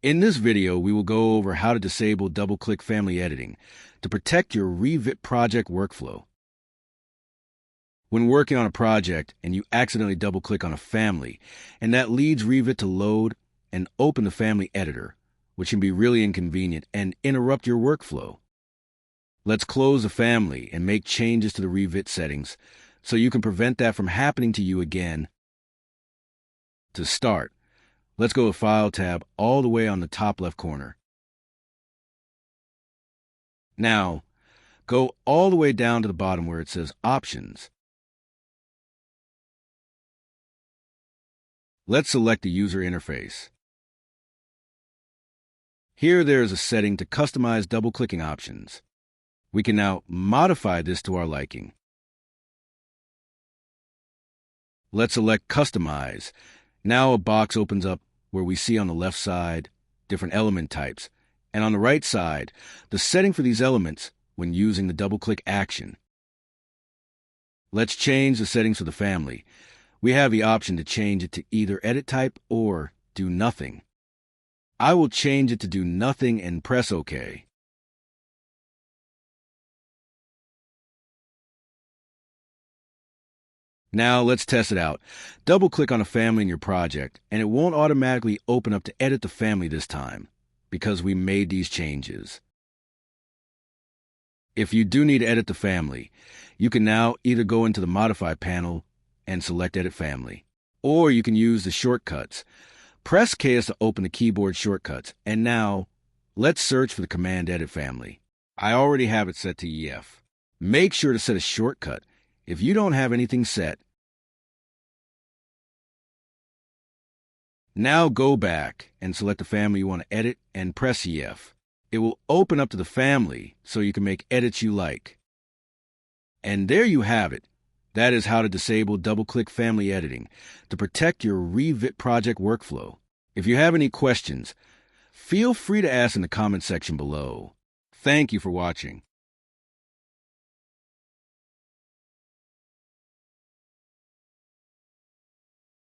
In this video, we will go over how to disable double-click family editing to protect your Revit project workflow. When working on a project and you accidentally double-click on a family, and that leads Revit to load and open the family editor, which can be really inconvenient and interrupt your workflow. Let's close the family and make changes to the Revit settings so you can prevent that from happening to you again. To start, let's go to File tab all the way on the top left corner. Now, go all the way down to the bottom where it says Options. Let's select the user interface. Here there is a setting to customize double-clicking options. We can now modify this to our liking. Let's select Customize. Now a box opens up where we see on the left side different element types, and on the right side, the setting for these elements when using the double-click action. Let's change the settings for the family. We have the option to change it to either edit type or do nothing. I will change it to do nothing and press OK. Now let's test it out. Double-click on a family in your project, and it won't automatically open up to edit the family this time because we made these changes. If you do need to edit the family, you can now either go into the Modify panel and select Edit Family, or you can use the shortcuts. Press KS to open the keyboard shortcuts, and now let's search for the command Edit Family. I already have it set to EF. Make sure to set a shortcut. If you don't have anything set, now go back and select the family you want to edit and press EF. It will open up to the family so you can make edits you like. And there you have it. That is how to disable double-click family editing to protect your Revit project workflow. If you have any questions, feel free to ask in the comment section below. Thank you for watching.